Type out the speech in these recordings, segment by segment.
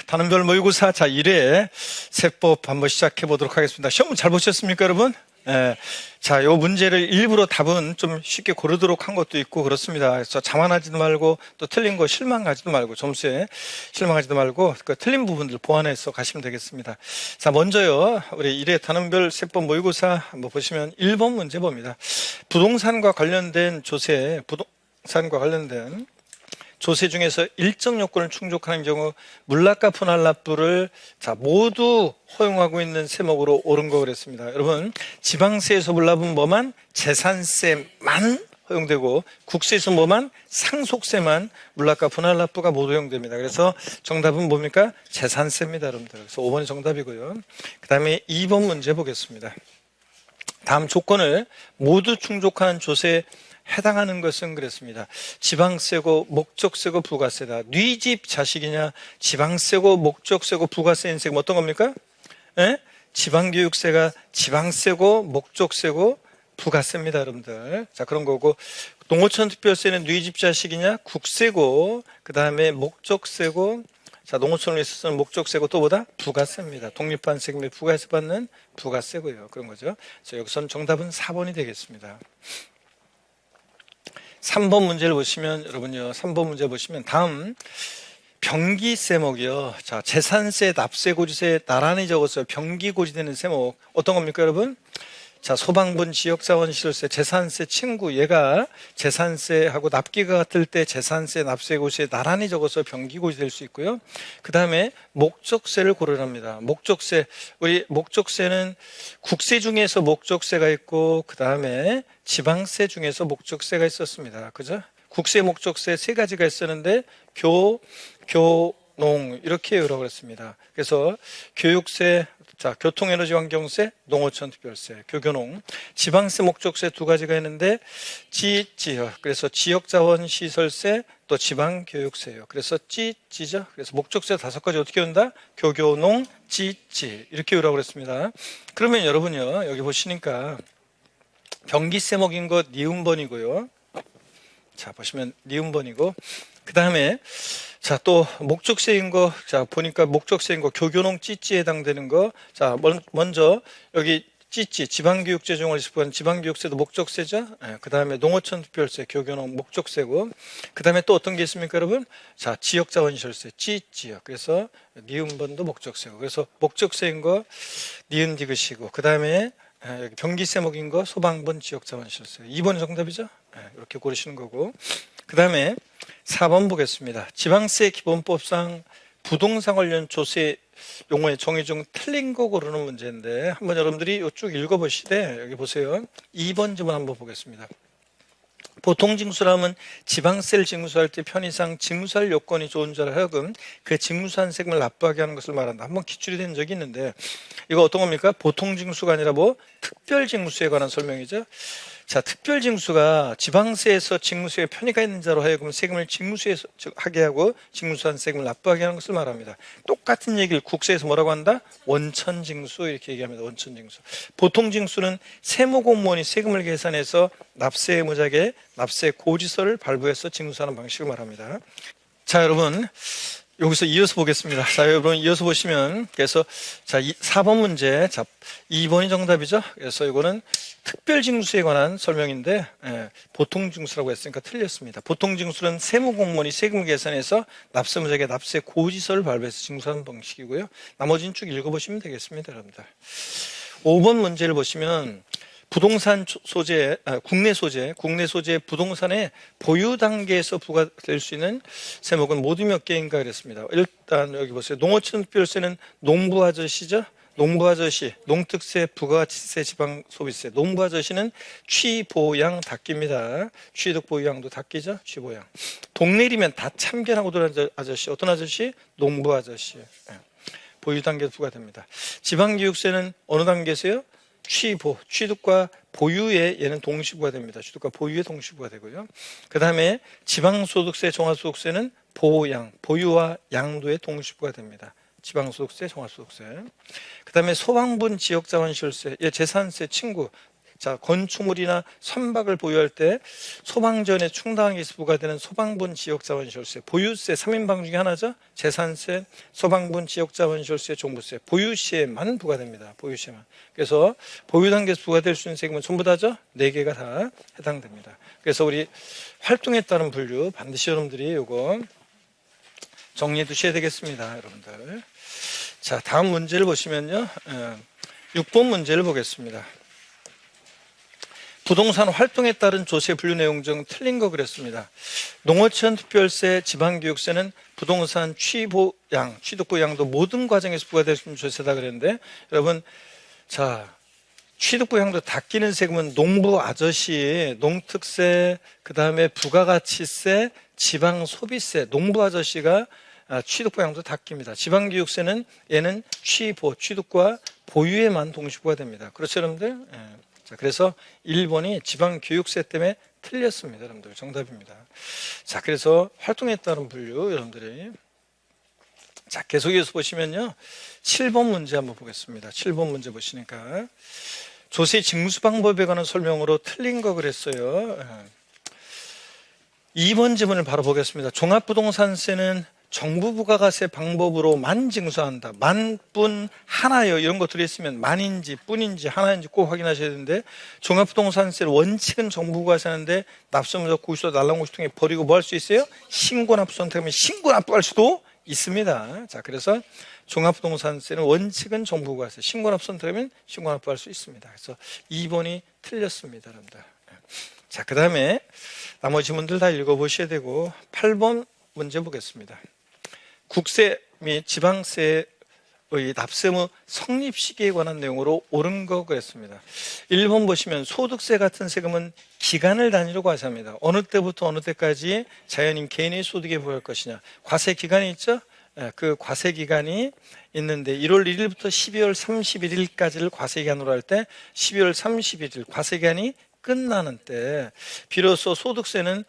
단원별 모의고사 자 1회 세법 한번 시작해 보도록 하겠습니다. 시험 잘 보셨습니까, 여러분? 자, 요 문제를 일부러 답은 좀 쉽게 고르도록 한 것도 있고 그렇습니다. 그래서 자만하지도 말고 또 틀린 거 실망하지도 말고 점수에 실망하지도 말고 그 틀린 부분들 보완해서 가시면 되겠습니다. 자, 먼저요, 우리 1회 단원별 세법 모의고사 한번 보시면 1번 문제 봅니다. 부동산과 관련된 조세 중에서 일정 요건을 충족하는 경우 물납과 분할납부를 모두 허용하고 있는 세목으로 옳은 거 그랬습니다. 여러분, 지방세에서 물납은 뭐만? 재산세만 허용되고 국세에서 뭐만? 상속세만 물납과 분할납부가 모두 허용됩니다. 그래서 정답은 뭡니까? 재산세입니다, 여러분들. 그래서 5번이 정답이고요. 그 다음에 2번 문제 보겠습니다. 다음 조건을 모두 충족하는 조세에 해당하는 것은 그랬습니다. 지방세고 목적세고 부가세다. 네 집 자식이냐? 지방세고 목적세고 부가세인 세금 어떤 겁니까? 지방교육세가 지방세고 목적세고 부가세입니다, 여러분들. 자, 그런 거고, 농어촌 특별세는 네 집 자식이냐? 국세고, 그 다음에 목적세고, 자, 농어촌에 있어서는 목적세고 또 보다 부가세입니다. 독립한 세금에 부가세 받는 부가세고요. 그런 거죠. 그래서 여기서는 정답은 4번이 되겠습니다. 3번 문제를 보시면, 여러분요, 3번 문제 보시면 다음 병기 세목이요. 자, 재산세, 납세, 고지세 나란히 적었어요. 병기 고지되는 세목. 어떤 겁니까, 여러분? 자, 소방분, 지역자원, 시설세, 재산세 친구, 얘가 재산세하고 납기가 같을 때 재산세, 납세, 고지세 나란히 적어서 병기 고지될 수 있고요. 그 다음에 목적세를 고르랍니다. 목적세, 우리 목적세는 국세 중에서 목적세가 있고, 그 다음에 지방세 중에서 목적세가 있었습니다. 그죠? 국세, 목적세 세 가지가 있었는데 농 이렇게 외우라고 그랬습니다. 그래서 교육세, 자, 교통에너지환경세, 농어촌 특별세, 교교농, 지방세, 목적세 두 가지가 있는데 지역, 그래서 지역자원시설세, 또 지방교육세요. 그래서 지죠. 그래서 목적세 5가지 어떻게 외운다? 교교농, 지 이렇게 외우라고 그랬습니다. 그러면 여러분요, 여기 보시니까 병기세목인 것 니은번이고요. 자, 보시면 니은번이고, 그 다음에 자, 또 목적세인 거, 자, 보니까 목적세인 거 교교농 찌찌에 해당되는 거. 자, 먼저 여기 찌찌 지방교육제 중을 집어가는 지방교육세도 목적세죠. 그 다음에 농어촌 특별세 교교농 목적세고, 그 다음에 또 어떤 게 있습니까, 여러분? 자, 지역자원시설세 찌찌요. 그래서 니은번도 목적세고, 그래서 목적세인 거 니은 디귿이고, 그 다음에 여기 병기세목인 거 소방분 지역자원시설세 2번이 정답이죠. 이렇게 고르시는 거고, 그 다음에 4번 보겠습니다. 지방세 기본법상 부동산 관련 조세 용어의 정의 중 틀린 거 고르는 문제인데, 한번 여러분들이 쭉 읽어보시되 여기 보세요. 2번 지문 한번 보겠습니다. 보통 징수라면 지방세를 징수할 때 편의상 징수할 요건이 좋은 자를 하여금 그 징수한 세금을 납부하게 하는 것을 말한다. 한번 기출이 된 적이 있는데, 이거 어떤 겁니까? 보통 징수가 아니라 특별 징수에 관한 설명이죠. 자, 특별 징수가 지방세에서 징수에 편의가 있는 자로 하여금 세금을 징수하게 하고 징수한 세금을 납부하게 하는 것을 말합니다. 똑같은 얘기를 국세에서 뭐라고 한다? 원천 징수 이렇게 얘기합니다. 원천 징수. 보통 징수는 세무공무원이 세금을 계산해서 납세 의무자에게 납세 고지서를 발부해서 징수하는 방식을 말합니다. 자, 여러분, 여기서 이어서 보겠습니다. 자, 여러분 이어서 보시면, 그래서 자, 4번 문제, 자, 2번이 정답이죠. 그래서 이거는 특별징수에 관한 설명인데, 보통징수라고 했으니까 틀렸습니다. 보통징수는 세무공무원이 세금 계산해서 납세의무자에게 납세 고지서를 발부해서 징수하는 방식이고요. 나머지는 쭉 읽어보시면 되겠습니다, 여러분들. 5번 문제를 보시면 부동산 소재, 국내 소재 부동산의 보유 단계에서 부과될 수 있는 세목은 모두 몇 개인가 그랬습니다. 일단 여기 보세요. 농어촌 특별세는 농부 아저씨죠. 농부 아저씨, 농특세, 부가가치세, 지방소비세. 농부 아저씨는 취보양 닭기입니다. 취득 보유양도 닭기죠. 취보양. 동네리면 다 참견하고 들어온 아저씨. 어떤 아저씨? 농부 아저씨. 보유 단계에서 부과됩니다. 지방교육세는 어느 단계세요? 취득과 보유에 얘는 동시부가 됩니다. 취득과 보유에 동시부가 되고요. 그 다음에 지방소득세, 종합소득세는 보유와 양도에 동시부가 됩니다. 지방소득세, 종합소득세. 그 다음에 소방분 지역자원시설세, 재산세 친구, 자, 건축물이나 선박을 보유할 때 소방전에 충당한 것이 부과되는 소방분 지역자원시설세, 보유세 3인방 중에 하나죠. 재산세, 소방분 지역자원시설세, 종부세, 보유시에만 부과됩니다. 보유시에만. 그래서 보유 단계에서 부과될 수 있는 세금은 전부 다죠. 4개가 다 해당됩니다. 그래서 우리 활동에 따른 분류 반드시 여러분들이 요거 정리해 두셔야 되겠습니다. 여러분들. 자, 다음 문제를 보시면요. 6번 문제를 보겠습니다. 부동산 활동에 따른 조세 분류 내용 중 틀린 거 그랬습니다. 농어촌 특별세, 지방교육세는 부동산 취보양, 취득보양도 모든 과정에서 부과될 수 있는 조세다 그랬는데, 여러분, 자, 취득보양도 다 끼는 세금은 농부 아저씨, 농특세, 그 다음에 부가가치세, 지방소비세, 농부 아저씨가 취득보양도 다 낍니다. 지방교육세는 얘는 취보, 취득과 보유에만 동시 부과됩니다. 그렇죠, 여러분들? 예. 자, 그래서 1번이 지방교육세 때문에 틀렸습니다. 여러분들 정답입니다. 자, 그래서 활동에 따른 분류 여러분들이 자, 계속해서 보시면요 7번 문제 한번 보겠습니다. 7번 문제 보시니까 조세 징수 방법에 관한 설명으로 틀린 거 그랬어요. 2번 지문을 바로 보겠습니다. 종합부동산세는 정부 부가가세 방법으로만 징수한다. 만뿐 하나요. 이런 것들이 있으면 만인지 뿐인지 하나인지 꼭 확인하셔야 되는데, 종합부동산세를 원칙은 정부 부가세하는데 납세무자 고지서 날라온 통해 버리고 뭐 할 수 있어요? 신고납부 선택하면 신고납부할 수도 있습니다. 자, 그래서 종합부동산세는 원칙은 정부 부가세, 신고납부 선택하면 신고납부할 수 있습니다. 그래서 2번이 틀렸습니다, 여러분들. 자, 그 다음에 나머지 문들 다 읽어보셔야 되고 8번 문제 보겠습니다. 국세 및 지방세의 납세무 성립 시기에 관한 내용으로 옳은 거 그랬습니다. 1번 보시면 소득세 같은 세금은 기간을 단위로 과세합니다. 어느 때부터 어느 때까지 자연인 개인의 소득에 부과할 것이냐. 과세 기간이 있죠? 그 과세 기간이 있는데 1월 1일부터 12월 31일까지를 과세 기간으로 할 때 12월 31일 과세 기간이 끝나는 때 비로소 소득세는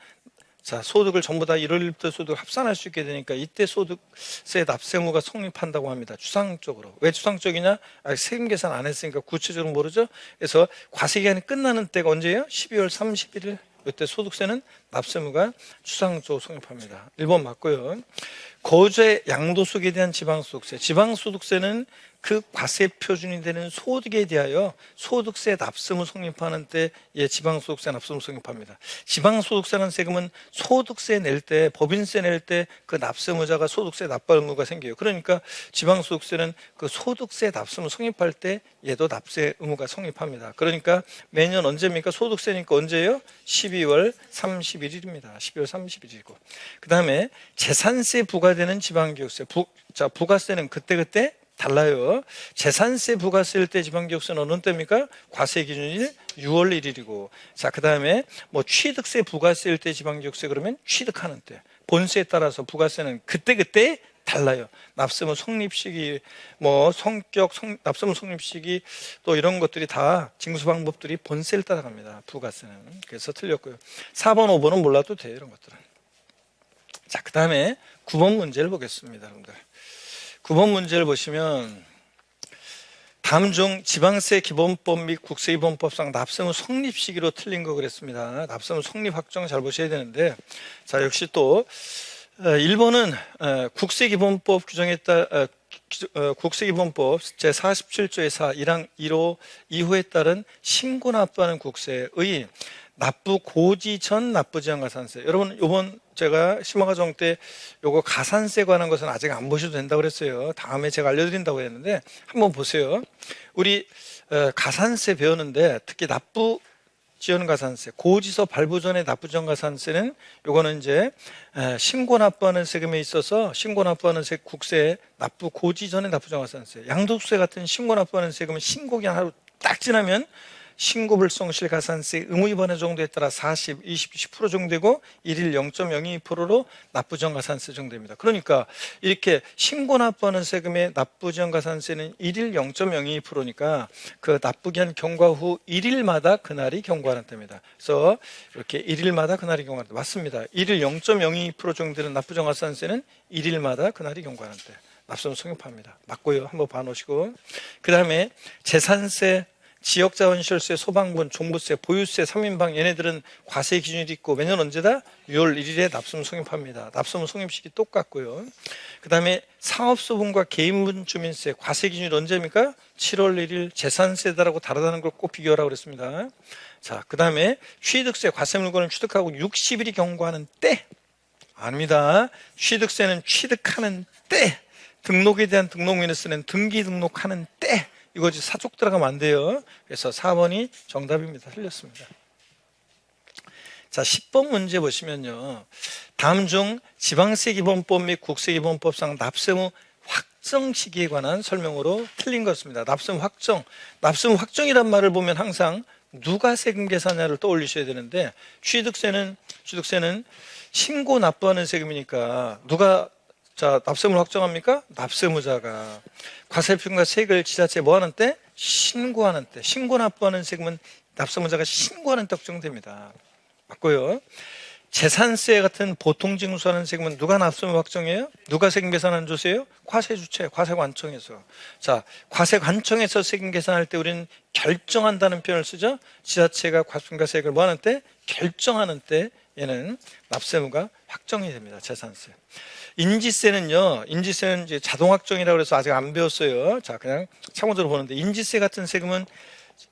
자, 소득을 전부 다 1월 1일부터 소득을 합산할 수 있게 되니까 이때 소득세 납세무가 성립한다고 합니다. 추상적으로. 왜 추상적이냐? 세금 계산 안 했으니까 구체적으로 모르죠? 그래서 과세기간이 끝나는 때가 언제예요? 12월 31일. 이때 소득세는 납세무가 추상적으로 성립합니다. 1번 맞고요. 거주의 양도소득에 대한 지방소득세. 지방소득세는 그 과세 표준이 되는 소득에 대하여 소득세 납세무 성립하는 때 지방소득세 납세무 성립합니다. 지방소득세라는 세금은 소득세 낼 때, 법인세 낼 때 그 납세무자가 소득세 납부할 의무가 생겨요. 그러니까 지방소득세는 그 소득세 납세무 성립할 때 얘도 납세 의무가 성립합니다. 그러니까 매년 언제입니까? 소득세니까 언제예요? 12월 31일입니다. 12월 31일이고. 그 다음에 재산세 부과되는 지방교육세. 부가세는 그때그때 달라요. 재산세 부가세일 때 지방교육세는 어느 때입니까? 과세 기준일 6월 1일이고. 자, 그 다음에 뭐 취득세 부가세일 때 지방교육세 그러면 취득하는 때. 본세에 따라서 부가세는 그때그때 달라요. 납세무 성립 시기, 뭐 성격, 납세무 성립 시기 또 이런 것들이 다 징수 방법들이 본세를 따라갑니다. 부가세는. 그래서 틀렸고요. 4번, 5번은 몰라도 돼요. 이런 것들은. 자, 그 다음에 9번 문제를 보겠습니다. 여러분들. 9번 문제를 보시면 다음 중 지방세 기본법 및 국세기본법상 납세무 성립 시기로 틀린 거 그랬습니다. 납세무 성립 확정 잘 보셔야 되는데, 자, 역시 또 1번은 국세기본법 규정에 따라 국세기본법 제47조의 4 1항 1호 2호에 따른 신고납부하는 국세의 납부 고지 전 납부지연가산세. 여러분, 요번 제가 심화과정 때 요거 가산세 관한 것은 아직 안 보셔도 된다고 그랬어요. 다음에 제가 알려드린다고 했는데 한번 보세요. 우리 가산세 배우는데 특히 납부지연가산세, 고지서 발부 전에 납부지연가산세는 요거는 이제 신고 납부하는 세금에 있어서 신고 납부하는 국세 납부 고지 전에 납부지연가산세, 양도세 같은 신고 납부하는 세금은 신고기한 하루 딱 지나면 신고불성실 가산세 의무 위반의 정도에 따라 40, 20, 10% 정도 되고 1일 0.02%로 납부지연가산세 정도입니다. 그러니까 이렇게 신고 납부하는 세금의 납부지연가산세는 1일 0.02%니까 그 납부기한 경과 후 1일마다 그날이 경과하는 때입니다. 그래서 이렇게 1일마다 그날이 경과하는 때 맞습니다. 1일 0.02% 정도 되는 납부지연가산세는 1일마다 그날이 경과하는 때 납세무 성립합니다. 맞고요. 한번 봐놓으시고, 그 다음에 재산세 지역자원시설세, 소방분, 종부세, 보유세, 3인방 얘네들은 과세 기준이 있고 매년 언제다? 6월 1일에 납세무 성립합니다. 납세무 성립식이 똑같고요. 그 다음에 상업소분과 개인분 주민세 과세 기준이 언제입니까? 7월 1일 재산세다라고 다르다는 걸 꼭 비교하라고 그랬습니다. 자, 그 다음에 취득세, 과세 물건을 취득하고 60일이 경과하는 때 아닙니다. 취득세는 취득하는 때, 등록에 대한 등록민을 쓰는 등기 등록하는 때, 이거지 사족 들어가면 안 돼요. 그래서 4번이 정답입니다. 틀렸습니다. 자, 10번 문제 보시면요. 다음 중 지방세기본법 및 국세기본법상 납세무 확정 시기에 관한 설명으로 틀린 것입니다. 납세무 확정. 납세무 확정이란 말을 보면 항상 누가 세금 계산하냐를 떠올리셔야 되는데 취득세는 신고 납부하는 세금이니까 누가 납세무를 확정합니까? 납세무자가. 과세표준과 세액을 지자체에 뭐 하는 때? 신고하는 때. 신고 납부하는 세금은 납세무자가 신고하는 때 확정됩니다. 맞고요. 재산세 같은 보통징수하는 세금은 누가 납세무 확정해요? 누가 세금 계산하는 조세요? 과세주체, 과세관청에서. 자, 과세관청에서 세금 계산할 때 우리는 결정한다는 표현을 쓰죠. 지자체가 과세표준과 세액을 뭐 하는 때? 결정하는 때 얘는 납세무가 확정이 됩니다. 재산세. 인지세는요, 인지세는 이제 자동 확정이라고 해서 아직 안 배웠어요. 자, 그냥 참고적으로 보는데, 인지세 같은 세금은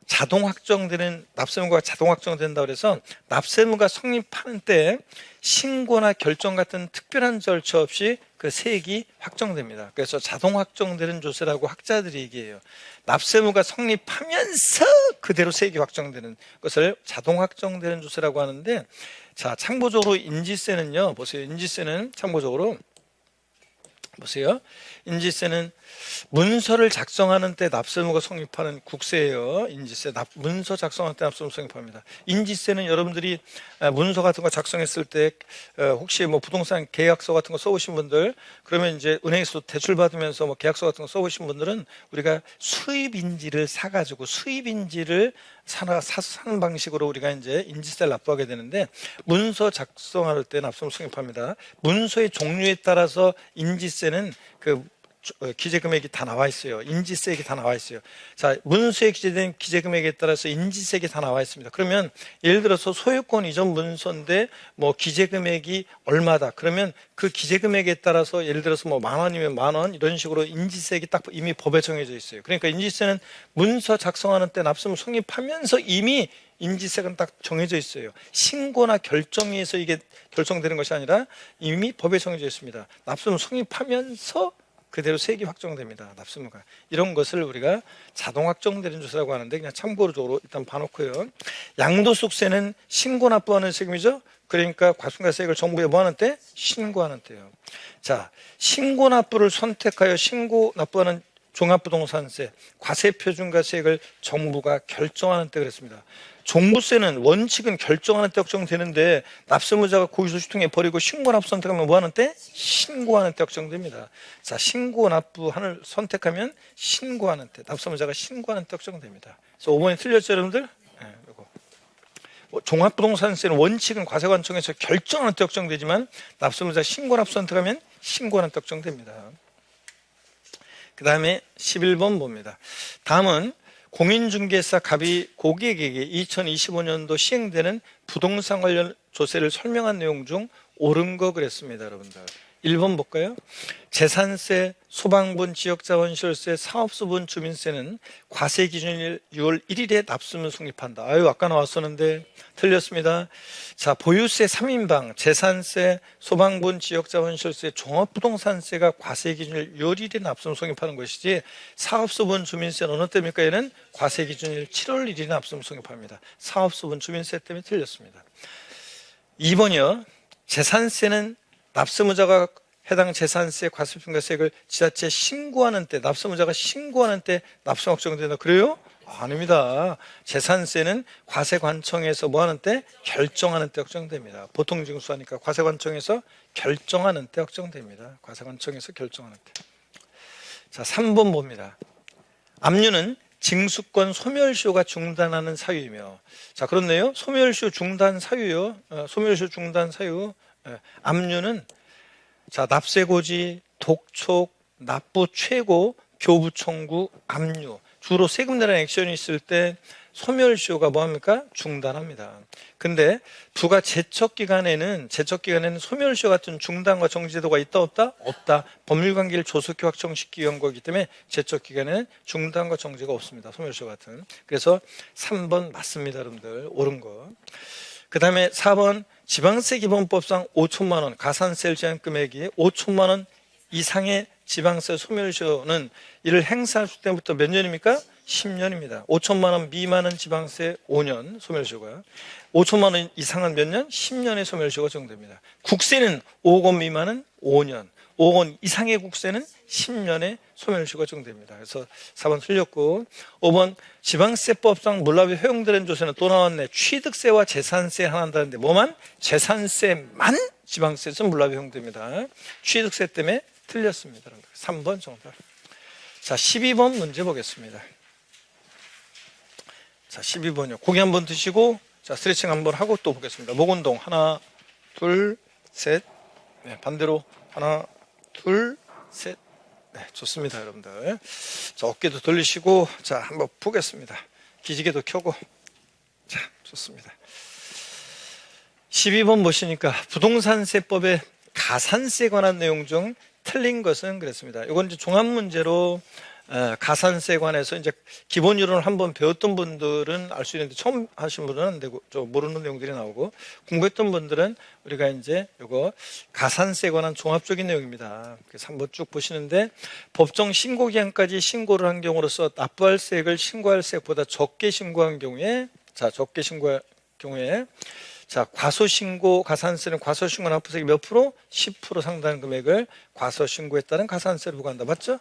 자동 확정되는, 납세무가 자동 확정된다고 해서 납세무가 성립하는 때 신고나 결정 같은 특별한 절차 없이 그 세액이 확정됩니다. 그래서 자동 확정되는 조세라고 학자들이 얘기해요. 납세무가 성립하면서 그대로 세액이 확정되는 것을 자동 확정되는 조세라고 하는데, 자, 참고적으로 인지세는요, 보세요. 인지세는 참고적으로 보세요. 인지세는 문서를 작성하는 때 납세무가 성립하는 국세예요. 인지세. 문서 작성할 때 납세무 성립합니다. 인지세는 여러분들이 문서 같은 거 작성했을 때 혹시 뭐 부동산 계약서 같은 거 써보신 분들, 그러면 이제 은행에서 대출 받으면서 뭐 계약서 같은 거 써보신 분들은 우리가 수입인지를 사가지고 수입인지를 사는 방식으로 우리가 이제 인지세를 납부하게 되는데, 문서 작성할 때 납세무 성립합니다. 문서의 종류에 따라서 인지세는 그 기재금액이 다 나와 있어요. 인지세액이 다 나와 있어요. 자, 문서에 기재된 기재금액에 따라서 인지세액이 다 나와 있습니다. 그러면 예를 들어서 소유권 이전 문서인데 뭐 기재금액이 얼마다. 그러면 그 기재금액에 따라서 예를 들어서 뭐 10,000원이면 10,000원 이런 식으로 인지세액이 딱 이미 법에 정해져 있어요. 그러니까 인지세는 문서 작성하는 때 납세무 성립하면서 이미 인지세가 딱 정해져 있어요. 신고나 결정에 의해서 이게 결정되는 것이 아니라 이미 법에 정해져 있습니다. 납세무 성립하면서 그대로 세액이 확정됩니다. 납세무가. 이런 것을 우리가 자동 확정되는 조세라고 하는데 그냥 참고적으로 일단 봐놓고요. 양도소득세는 신고 납부하는 세금이죠. 그러니까 과세과 세액을 정부에 뭐 하는 때? 신고하는 때요. 자, 신고 납부를 선택하여 신고 납부하는 종합부동산세, 과세표준과 세액을 정부가 결정하는 때 그랬습니다. 종부세는 원칙은 결정하는 때 확정되는데 납세무자가 고의소식 통해 버리고 신고 납부 선택하면 뭐 하는 때? 신고하는 때 확정됩니다. 자, 신고 납부를 선택하면 신고하는 때, 납세무자가 신고하는 때 확정됩니다. 그래서 5번이 틀렸죠, 여러분들? 네, 이거. 종합부동산세는 원칙은 과세관청에서 결정하는 때 확정되지만 납세무자가 신고 납부 선택하면 신고하는 때 확정됩니다. 그 다음에 11번 봅니다. 다음은 공인중개사 갑이 고객에게 2025년도 시행되는 부동산 관련 조세를 설명한 내용 중 옳은 거 그랬습니다. 여러분들 1번 볼까요? 재산세, 소방분, 지역자원시설세, 사업소분, 주민세는 과세 기준일 6월 1일에 납세무 성립한다. 아유, 아까 나왔었는데 틀렸습니다. 자, 보유세 3인방, 재산세, 소방분, 지역자원시설세, 종합부동산세가 과세 기준일 6월 1일에 납세무 성립하는 것이지 사업소분, 주민세는 어느 때입니까? 얘는 과세 기준일 7월 1일에 납세무 성립합니다. 사업소분, 주민세 때문에 틀렸습니다. 2번이요. 재산세는 납세무자가 해당 재산세, 과세표준과 세액을 지자체에 신고하는 때, 납세무자가 신고하는 때 납세무 확정된다. 그래요? 아닙니다. 재산세는 과세관청에서 뭐 하는 때? 결정하는 때 확정됩니다. 보통징수하니까 과세관청에서 결정하는 때 확정됩니다. 과세관청에서 결정하는 때. 자, 3번 봅니다. 압류는 징수권 소멸시효가 중단하는 사유이며, 자, 그렇네요. 소멸시효 중단 사유요. 소멸시효 중단 사유. 압류는 자, 납세고지, 독촉, 납부 최고, 교부 청구, 압류. 주로 세금 내라는 액션이 있을 때 소멸시효가 뭐합니까? 중단합니다. 근데 부가 제척기간에는 소멸시효 같은 중단과 정지제도가 있다 없다? 없다. 법률관계를 조속히 확정시키기 위한 거기 때문에 제척기간에는 중단과 정지가 없습니다. 소멸시효 같은. 그래서 3번 맞습니다. 여러분들 옳은 거. 그 다음에 4번 지방세 기본법상 5천만 원 가산세를 제한 금액이 5천만 원 이상의 지방세 소멸시효는 이를 행사할 때부터 몇 년입니까? 10년입니다. 5천만 원 미만은 지방세 5년 소멸시효가, 5천만 원 이상은 몇 년? 10년의 소멸시효가 적용됩니다. 국세는 5억 원 미만은 5년, 5억 원 이상의 국세는 10년의 소멸시효가 적용됩니다. 그래서 4번 틀렸고, 5번 지방세법상 물납이 허용되는 조세는 또 나왔네. 취득세와 재산세 하나 한다는데 뭐만? 재산세만 지방세에서 물납이 허용됩니다. 취득세 때문에 틀렸습니다. 3번 정답. 자, 12번 문제 보겠습니다. 자, 12번이요. 고개 한번 드시고, 자, 스트레칭 한번 하고 또 보겠습니다. 목 운동. 하나, 둘, 셋. 네, 반대로. 하나, 둘, 셋. 네, 좋습니다, 여러분들. 자, 어깨도 돌리시고, 자, 한번 보겠습니다. 기지개도 켜고. 자, 좋습니다. 12번 보시니까 부동산세법의 가산세에 관한 내용 중 틀린 것은 그랬습니다. 이건 이제 종합문제로 가산세에 관해서 이제 기본 이론을 한번 배웠던 분들은 알 수 있는데 처음 하신 분은 안 되고, 모르는 내용들이 나오고, 공부했던 분들은 우리가 이제 이거 가산세에 관한 종합적인 내용입니다. 그래서 한번 쭉 보시는데, 법정 신고 기한까지 신고를 한 경우로서 납부할 세액을 신고할 세액보다 적게 신고한 경우에, 적게 신고할 경우에, 과소신고 가산세는 과소신고 납부세액이 몇 프로? 10% 상당 금액을 과소신고에 따른 가산세를 부과한다. 맞죠?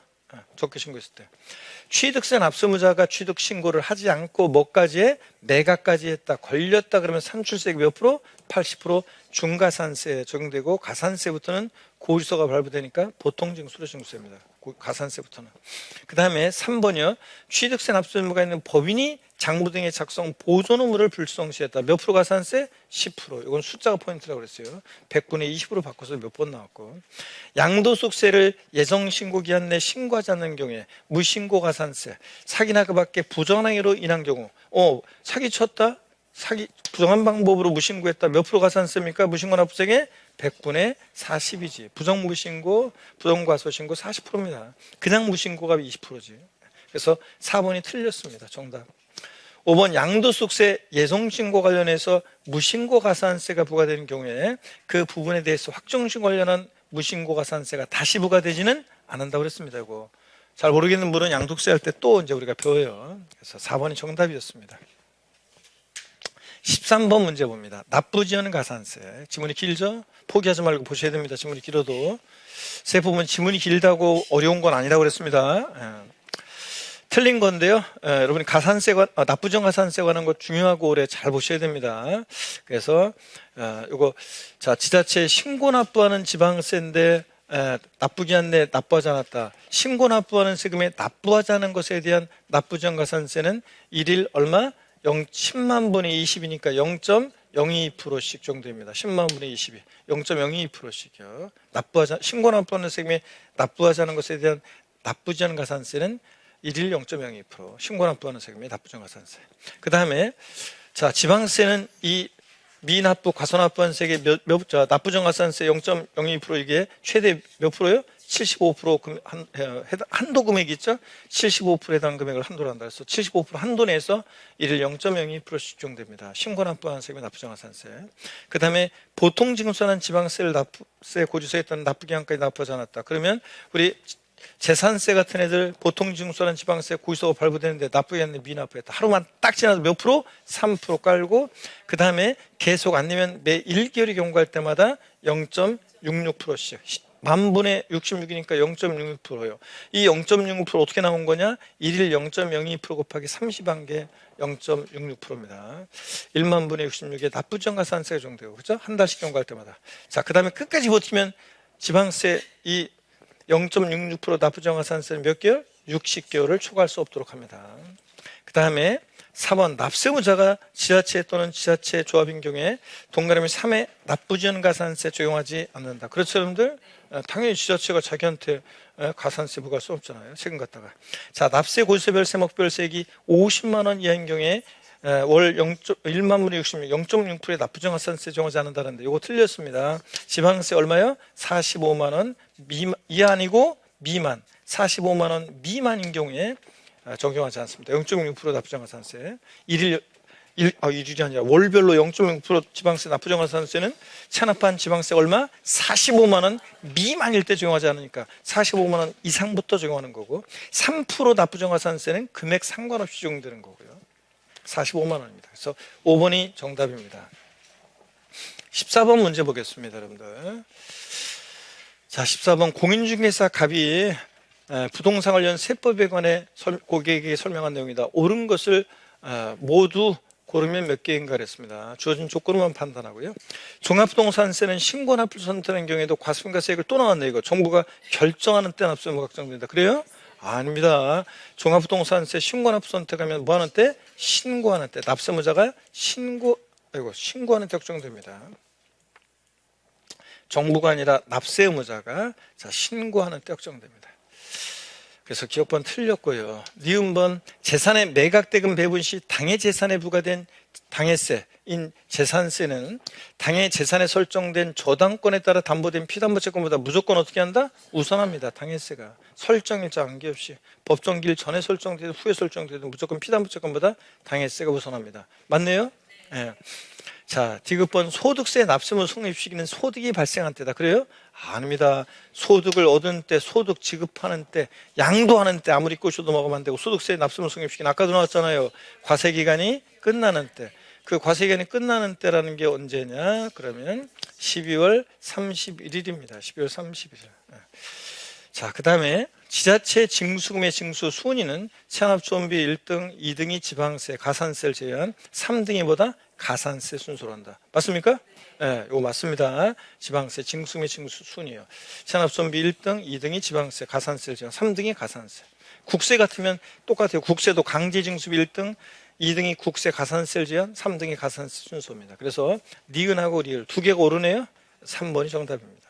적게 신고했을 때. 취득세 납세무자가 취득 신고를 하지 않고 뭐까지 해? 매각까지 했다. 걸렸다 그러면 산출세액 몇 프로? 80% 중가산세 적용되고, 가산세부터는 고지서가 발부되니까 보통징수로 징수입니다. 가산세부터는. 그 다음에 3번이요. 취득세 납세 의무가 있는 법인이 장부 등의 작성 보존 의무를 불성시했다. 몇 프로 가산세? 10%. 이건 숫자가 포인트라고 그랬어요. 100분의 20으로 바꿔서 몇 번 나왔고, 양도소득세를 예정신고 기한 내 신고하지 않는 경우에 무신고 가산세, 사기나 그 밖에 부정행위로 인한 경우, 사기 쳤다? 부정한 방법으로 무신고했다. 몇 프로 가산세입니까? 무신고 납부세액의 100분의 40이지. 부정무신고, 부정과소신고 40%입니다. 그냥 무신고가 20%지. 그래서 4번이 틀렸습니다. 정답. 5번 양도소득세 예정신고 관련해서 무신고 가산세가 부과되는 경우에 그 부분에 대해서 확정신고 관련한 무신고 가산세가 다시 부과되지는 않는다고 그랬습니다. 이거 잘 모르겠는 분은 양도세 할 때 또 이제 우리가 배워요. 그래서 4번이 정답이었습니다. 13번 문제 봅니다. 납부지연 가산세. 지문이 길죠? 포기하지 말고 보셔야 됩니다. 지문이 길어도. 세법은 지문이 길다고 어려운 건 아니라고 그랬습니다. 틀린 건데요. 여러분이 납부지연 가산세 관한 거 중요하고 오래 잘 보셔야 됩니다. 그래서 이거 지자체에 신고 납부하는 지방세인데 납부기한 내 납부하지 않았다. 신고 납부하는 세금에 납부하지 않은 것에 대한 납부지연 가산세는 일일 얼마? 10만 분의 20이니까 0.02%씩 정도입니다. 10만 분의 20이 0.02%씩이요. 신고 납부하는 세금에 납부하지 않은 것에 대한 납부지연 가산세는 일일 0.02%, 신고 납부하는 세금에 납부지연 가산세. 그 다음에 지방세는 이 미납부 과소납부한 세액의 납부지연 가산세 0.02% 이게 최대 몇 프로요? 75% 한도 금액이 있죠? 75% 해당 금액을 한도로 한다. 그래서 75% 한도 내에서 일일 0.02%씩 적용됩니다. 신고 납부한 세금의 납부지연 가산세. 그 다음에 보통 징수하는 지방세를 납부세 고지서에 따른 납부기한까지 납부하지 않았다. 그러면 우리 재산세 같은 애들 보통 징수하는 지방세 고지서가 발부되는데 납부기한에 미납부했다. 하루만 딱 지나서 몇 프로? 3% 깔고, 그 다음에 계속 안 내면 매 1개월이 경과할 때마다 0.66%씩. 만분의 66이니까 0.66%예요. 이 0.66% 어떻게 나온 거냐? 일일 0.02% 곱하기 30한개 0.66%입니다. 1만 분의 66에 납부지연 가산세가 적용되고, 그죠? 한 달씩 경과할 때마다. 그 다음에 끝까지 버티면 지방세 이 0.66% 납부지연 가산세는 몇 개월? 60개월을 초과할 수 없도록 합니다. 그 다음에 4번 납세무자가 지자체 또는 지자체 조합인 경우에 동그라미 3에 납부지연 가산세 적용하지 않는다. 그렇죠, 여러분들? 당연히 지자체가 자기한테 가산세 부과할 수 없잖아요. 세금 갖다가. 자, 납세, 골세별, 세목별세액이 50만 원 이하인 경우에 월 1만 분의 60, 0.6%의 납부정가산세 정하지 않는다는데 이거 틀렸습니다. 지방세 얼마요? 45만 원 이하 아니고 미만. 45만 원 미만인 경우에 적용하지 않습니다. 0.6% 납부정가산세. 일일이 아니라 월별로 0.6% 지방세 납부정가산세는 체납한 지방세 얼마? 45만 원 미만일 때 적용하지 않으니까 45만 원 이상부터 적용하는 거고, 3% 납부정가산세는 금액 상관없이 적용되는 거고요. 45만 원입니다. 그래서 5번이 정답입니다. 14번 문제 보겠습니다, 여러분들. 자, 14번 공인중개사 갑이 부동산 관련 세법에 관해 고객에게 설명한 내용이다. 옳은 것을 모두 고르면 몇 개인가 그랬습니다. 주어진 조건만 판단하고요. 종합부동산세는 신고 납부 선택하는 경우에도 과세금과세액을 또 나왔네. 이거 정부가 결정하는 때 납세의무가 확정된다. 그래요? 아닙니다. 종합부동산세 신고 납부 선택하면 뭐 하는 때? 신고하는 때. 납세의무자가 신고하는 때 확정됩니다. 정부가 아니라 납세의무자가 신고하는 때 확정됩니다. 그래서 기억번 틀렸고요. 니은번 재산의 매각대금 배분 시 당해 재산에 부과된 당해세인 재산세는 당해 재산에 설정된 저당권에 따라 담보된 피담보 채권보다 무조건 어떻게 한다? 우선합니다. 당해세가 설정일자 관계없이 법정기일 전에 설정되든 후에 설정되든 무조건 피담보 채권보다 당해세가 우선합니다. 맞네요? 네. 자, 디귿번 소득세 납세의무 성립 시기는 소득이 발생한 때다. 그래요? 아닙니다. 소득을 얻은 때, 소득 지급하는 때, 양도하는 때 아무리 꼬셔도 먹으면 안 되고, 소득세 납세의무 성립 시기는 아까도 나왔잖아요. 과세기간이 끝나는 때. 그 과세기간이 끝나는 때라는 게 언제냐? 그러면 12월 31일입니다. 12월 31일. 자, 그 다음에 지자체 징수금의 징수 순위는 체납조원비 1등, 2등이 지방세, 가산세를 제외한 3등이 보다 가산세 순서로 한다. 맞습니까? 네, 이거 맞습니다. 지방세, 징수금의 징수 순위요. 체납조원비 1등, 2등이 지방세, 가산세를 제외한 3등이 가산세. 국세 같으면 똑같아요. 국세도 강제징수비 1등, 2등이 국세, 가산세를 제외한 3등이 가산세 순서입니다. 그래서 니은하고 리을 두 개가 오르네요. 3번이 정답입니다.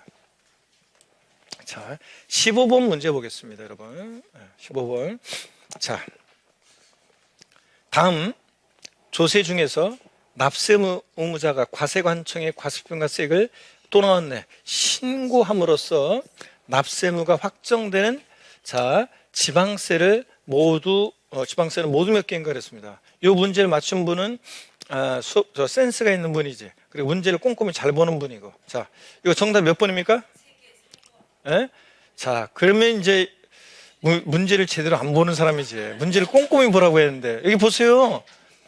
자, 15번 문제 보겠습니다, 여러분. 15번. 자, 다음 조세 중에서 납세의무자가 과세관청에 과세표가세액을 또 나왔네. 신고함으로써 납세의무가 확정되는 지방세를 모두 몇 개인가 그랬습니다. 이 문제를 맞춘 분은 센스가 있는 분이지. 그리고 문제를 꼼꼼히 잘 보는 분이고. 자, 이거 정답 몇 번입니까? 예? 자, 그러면 이제 문제를 제대로 안 보는 사람이지. 문제를 꼼꼼히 보라고 했는데 여기 보세요.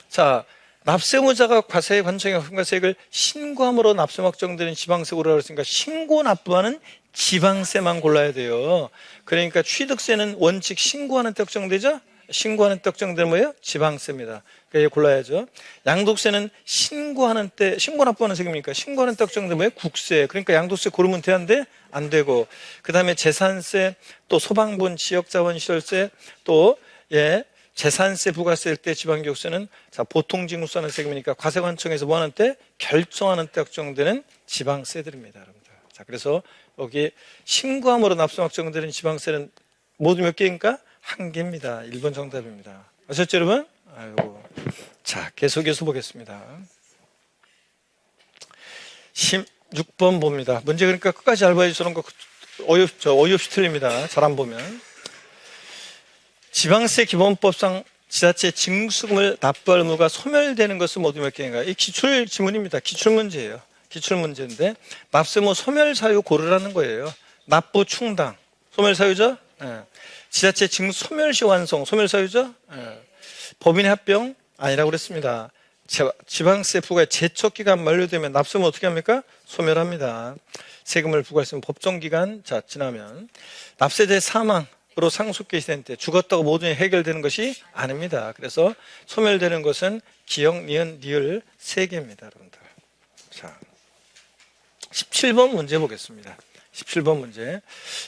자, 납세의무자가 과세관청에 과세액을 신고함으로 납세 확정되는 지방세 고르라고 했으니까 신고 납부하는 지방세만 골라야 돼요. 그러니까 취득세는 원칙 신고하는 때 확정되죠? 신고하는 때 확정되는 뭐예요? 지방세입니다. 그러니까 골라야죠. 양도세는 신고하는 때, 신고 납부하는 세금이니까 신고하는 때 확정되는 뭐예요? 국세. 그러니까 양도세 고르면 되는데 안 되고. 그 다음에 재산세, 또 소방분, 지역자원 시설세, 또 재산세 부과세일 때 지방교육세는 보통징수하는 세금이니까 과세관청에서 뭐 하는 때? 결정하는 때 확정되는 지방세들입니다, 여러분들. 자, 그래서 여기 신고함으로 납세 확정되는 지방세는 모두 몇 개인가? 한 개입니다. 1번 정답입니다. 아셨죠, 여러분? 아이고. 자, 계속해서 보겠습니다. 16번 봅니다. 문제 그러니까 끝까지 잘 봐야지 저런 거 어이없이 틀립니다. 잘 안 보면. 지방세 기본법상 지자체 징수금을 납부할 의무가 소멸되는 것은 모두 몇 개인가? 이 기출 지문입니다. 기출 문제예요. 기출 문제인데 납세의무 소멸 사유 고르라는 거예요. 납부 충당. 소멸 사유죠? 예. 지자체 징수 소멸시 완성. 소멸 사유죠? 예. 법인의 합병 아니라고 그랬습니다. 지방세 부과의 제척기간 만료되면 납세의무 어떻게 합니까? 소멸합니다. 세금을 부과했으면 법정기간 지나면 납세자 사망으로 상속 개시된 때 죽었다고 모든 해결되는 것이 아닙니다. 그래서 소멸되는 것은 기역, 니은, 리을 3개입니다. 여러분들. 자, 17번 문제 보겠습니다. 17번 문제.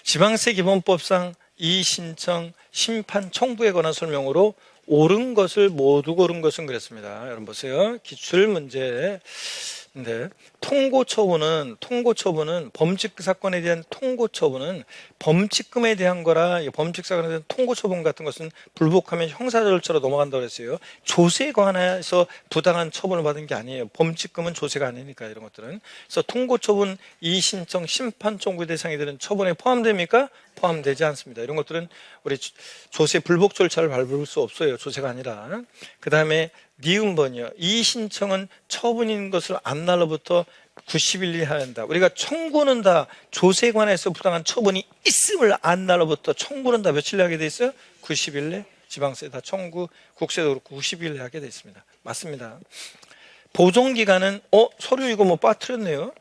지방세 기본법상 이의신청 심판 청구에 관한 설명으로 옳은 것을 모두 고른 것은 그랬습니다. 여러분 보세요. 기출 문제. 근데 통고처분은 범칙 사건에 대한 통고처분은 범칙금에 대한 거라, 범칙 사건에 대한 통고처분 같은 것은 불복하면 형사 절차로 넘어간다고 그랬어요. 조세에 관해서 부당한 처분을 받은 게 아니에요. 범칙금은 조세가 아니니까 이런 것들은. 그래서 통고처분, 이의신청, 심판 청구 대상이 되는 처분에 포함됩니까? 포함되지 않습니다. 이런 것들은 우리 조세 불복 절차를 밟을 수 없어요. 조세가 아니라. 그 다음에 니은번이요. 이 신청은 처분인 것을 안 날로부터 90일 이하야 한다. 우리가 청구는 다 조세에 관해서 부당한 처분이 있음을 안 날로부터 청구는 다 며칠 하게 돼 있어요? 90일 내. 지방세 다 청구, 국세도 그렇고 90일 내 하게 돼 있습니다. 맞습니다. 보존기간은 서류 이거 뭐 빠뜨렸네요.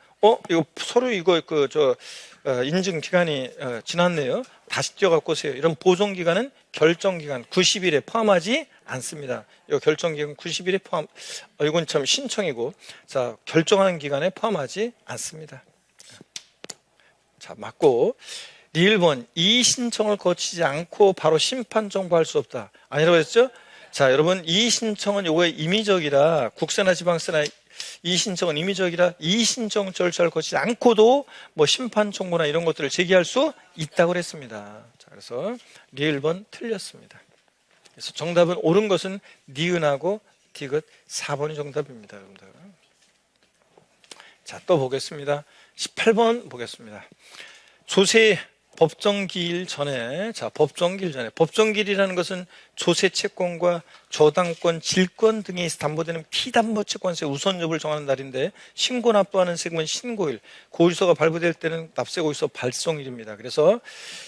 이거 서류 이거 인증 기간이 지났네요. 다시 띄어갖고 오세요. 이런 보존기간은 결정기간 90일에 포함하지 않습니다. 이 결정기간 90일에 포함, 이건 참 신청이고, 자, 결정하는 기간에 포함하지 않습니다. 자, 맞고, 리을번, 이 신청을 거치지 않고 바로 심판 청구할 수 없다. 아니라고 했죠? 자, 여러분, 이 신청은 요거에 임의적이라, 국세나 지방세나 이 신청은 임의적이라 이 신청 절차를 거치지 않고도 뭐 심판 청구나 이런 것들을 제기할 수 있다고 그랬습니다. 자, 그래서 리을번 틀렸습니다. 그래서 정답은 옳은 것은 니은하고 디귿 4번이 정답입니다. 여러분들. 자, 또 보겠습니다. 18번 보겠습니다. 조세 법정기일 전에, 자, 법정기일 전에, 법정기일이라는 것은 조세 채권과 저당권, 질권 등에 담보되는 피담보 채권세 우선 여부를 정하는 날인데, 신고 납부하는 세금은 신고일, 고의서가 발부될 때는 납세고의서 발송일입니다. 그래서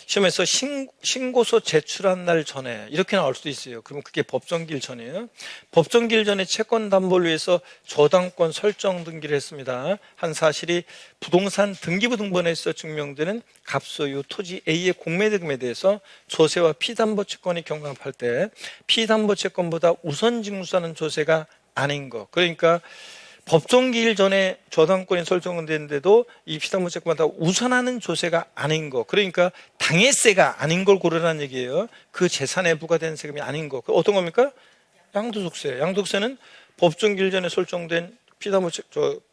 시험에서 신고서 제출한 날 전에 이렇게 나올 수도 있어요. 그러면 그게 법정기일 전이에요. 법정기일 전에 채권 담보를 위해서 저당권 설정 등기를 했습니다. 한 사실이 부동산 등기부 등본에서 증명되는 갑소유 토지 A의 공매대금에 대해서 조세와 피담보 채권이 경합할 때 피담보 채권보다 우선 징수하는 조세가 아닌 거. 그러니까 법정기일 전에 저당권이 설정됐는데도 이 피담보 채권보다 우선하는 조세가 아닌 거. 그러니까 당해세가 아닌 걸 고르라는 얘기예요. 그 재산에 부과된 세금이 아닌 거. 어떤 겁니까? 양도소득세. 양도소득세는 법정기일 전에 설정된 피담보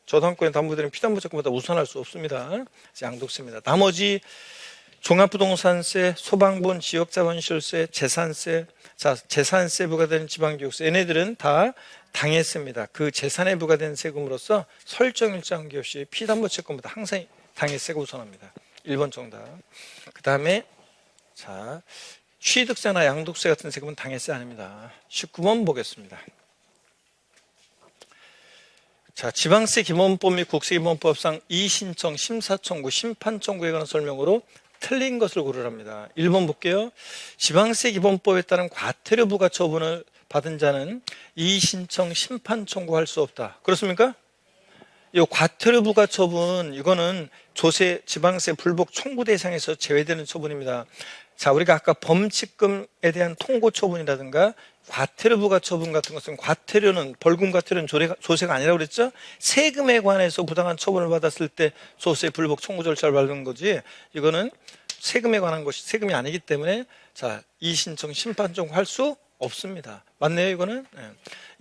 저당권에 담보되는 피담보 채권보다 우선할 수 없습니다. 양도세입니다. 나머지 종합부동산세, 소방본, 지역자본시설세, 재산세, 자, 재산세 부과되는 지방교육세, 얘네들은 다 당해세입니다. 그 재산에 부과된 세금으로서 설정일자 관계없이 피담보 채권보다 항상 당해세가 우선합니다. 1번 정답. 그 다음에 자, 취득세나 양도세 같은 세금은 당해세 아닙니다. 19번 보겠습니다. 자, 지방세 기본법 및 국세기본법상 이의신청, 심사청구, 심판청구에 관한 설명으로 틀린 것을 고르랍니다. 1번 볼게요. 지방세 기본법에 따른 과태료 부과 처분을 받은 자는 이의신청, 심판청구할 수 없다. 그렇습니까? 이 과태료 부과 처분, 이거는 조세, 지방세 불복 청구 대상에서 제외되는 처분입니다. 자, 우리가 아까 범칙금에 대한 통고 처분이라든가 과태료 부과 처분 같은 것은 과태료는 벌금 과태료는 조세가 아니라고 그랬죠? 세금에 관해서 부당한 처분을 받았을 때 조세 불복 청구 절차를 밟는 거지, 이거는 세금에 관한 것이 세금이 아니기 때문에 자, 이의신청 심판 청구할 수 없습니다. 맞네요, 이거는. 네.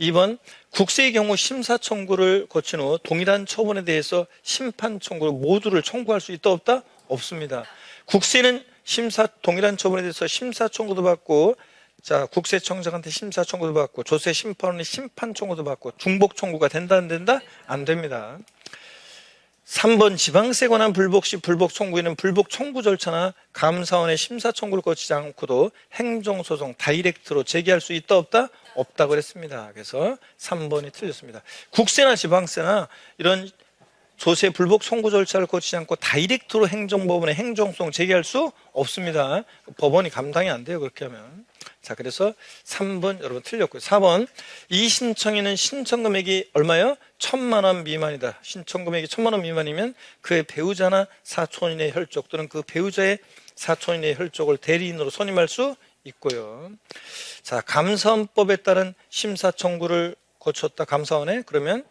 2번 국세의 경우 심사 청구를 거친 후 동일한 처분에 대해서 심판 청구를 모두를 청구할 수 있다 없다? 없습니다. 국세는 동일한 처분에 대해서 심사 청구도 받고, 자, 국세청장한테 심사 청구도 받고, 조세 심판원이 심판 청구도 받고, 중복 청구가 된다 안 된다? 안 됩니다. 3번 지방세 관한 불복 시 불복 청구에는 불복 청구 절차나 감사원의 심사 청구를 거치지 않고도 행정소송 다이렉트로 제기할 수 있다 없다? 없다고 그랬습니다. 그래서 3번이 틀렸습니다. 국세나 지방세나 이런 조세 불복 청구 절차를 거치지 않고 다이렉트로 행정법원에 행정소송 제기할 수 없습니다. 법원이 감당이 안 돼요, 그렇게 하면. 자, 그래서 3번 여러분 틀렸고요. 4번 이 신청에는 신청 금액이 얼마요? 1,000만 원 미만이다. 신청 금액이 1,000만 원 미만이면 그의 배우자나 사촌인의 혈족 또는 그 배우자의 사촌인의 혈족을 대리인으로 선임할 수 있고요. 자, 감사원법에 따른 심사 청구를 거쳤다, 감사원에. 그러면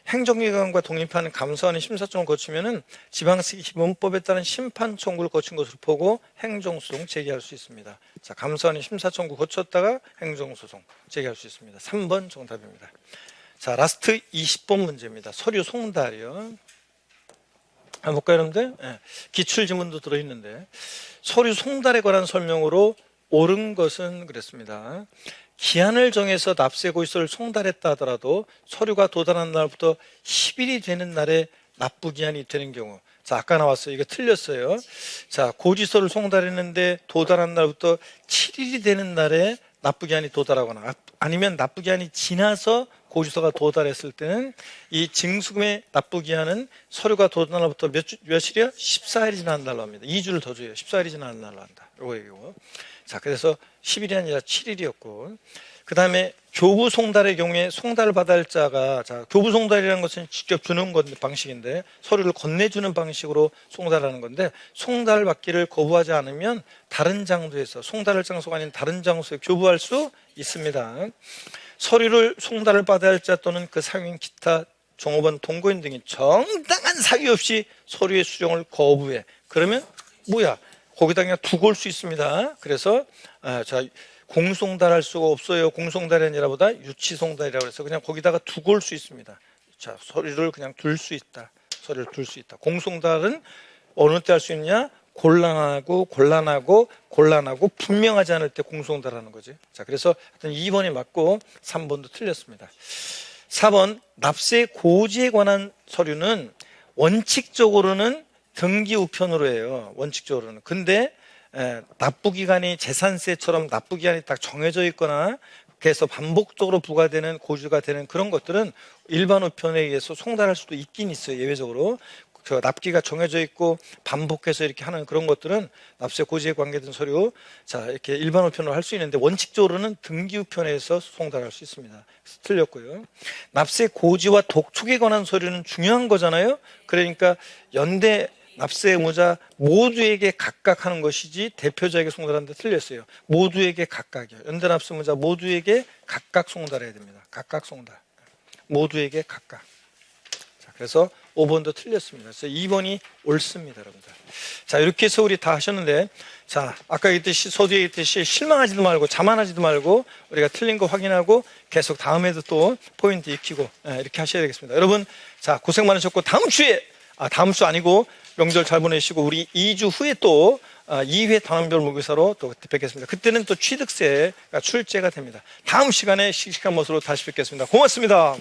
행정기관과 독립하는 감사원의 심사청을 거치면은 지방세 기본법에 따른 심판 청구를 거친 것으로 보고 행정소송 제기할 수 있습니다. 자, 감사원의 심사청구 거쳤다가 행정소송 제기할 수 있습니다. 3번 정답입니다. 자, 라스트 20번 문제입니다. 서류 송달이요. 한번 볼까요, 여러분들? 네. 기출지문도 들어있는데, 서류 송달에 관한 설명으로 옳은 것은 그랬습니다. 기한을 정해서 납세 고지서를 송달했다 하더라도 서류가 도달한 날부터 10일이 되는 날에 납부기한이 되는 경우. 자, 아까 나왔어요. 이거 틀렸어요. 자, 고지서를 송달했는데 도달한 날부터 7일이 되는 날에 납부기한이 도달하거나 아니면 납부기한이 지나서 고지서가 도달했을 때는 이 징수금의 납부기한은 서류가 도달한 날부터 며칠이야? 14일이 지난 날로 합니다. 2주를 더 줘요. 14일이 지난 날로 한다. 요거 얘기고. 자, 그래서 10일이 아니라 7일이었고, 그 다음에 교부 송달의 경우에 송달을 받아야 할 자가, 자, 교부 송달이라는 것은 직접 주는 건데 방식인데 서류를 건네주는 방식으로 송달하는 건데, 송달 받기를 거부하지 않으면 다른 장소에서, 송달할 장소가 아닌 다른 장소에 교부할 수 있습니다. 서류를 송달을 받아야 할 자 또는 그 상인 기타 종업원 동거인 등이 정당한 사유 없이 서류의 수정을 거부해. 그러면 뭐야? 거기다 그냥 두고 올 수 있습니다. 그래서 자, 공송달할 수가 없어요. 공송달이 아니라 보다 유치송달이라고 해서 그냥 거기다가 두고 올 수 있습니다. 자, 서류를 그냥 둘 수 있다. 서류를 둘 수 있다. 공송달은 어느 때 할 수 있냐? 곤란하고 분명하지 않을 때 공송달하는 거지. 자, 그래서 2번이 맞고 3번도 틀렸습니다. 4번, 납세 고지에 관한 서류는 원칙적으로는 등기 우편으로 해요. 원칙적으로는. 근데 납부기간이 재산세처럼 납부기간이 딱 정해져 있거나 그래서 반복적으로 부과되는 고지가 되는 그런 것들은 일반 우편에 의해서 송달할 수도 있긴 있어요. 예외적으로. 그 납기가 정해져 있고 반복해서 이렇게 하는 그런 것들은 납세 고지에 관계된 서류, 자, 이렇게 일반 우편으로 할 수 있는데 원칙적으로는 등기 우편에서 송달할 수 있습니다. 그래서 틀렸고요. 납세 고지와 독촉에 관한 서류는 중요한 거잖아요. 그러니까 연대 납세 의무자 모두에게 각각 하는 것이지 대표자에게 송달하는데 틀렸어요. 모두에게 각각이요. 연대 납세 의무자 모두에게 각각 송달해야 됩니다. 각각 송달. 모두에게 각각. 자, 그래서 5번도 틀렸습니다. 그래서 2번이 옳습니다, 여러분들. 자, 이렇게 해서 우리 다 하셨는데, 자, 아까 얘기했듯이, 서두에 얘기했듯이 실망하지도 말고 자만하지도 말고 우리가 틀린 거 확인하고 계속 다음에도 또 포인트 익히고 이렇게 하셔야 되겠습니다. 여러분, 자, 고생 많으셨고 다음 주 아니고 명절 잘 보내시고 우리 2주 후에 또 2회 단원별 모의사로 또 뵙겠습니다. 그때는 또 취득세가 출제가 됩니다. 다음 시간에 씩씩한 모습으로 다시 뵙겠습니다. 고맙습니다.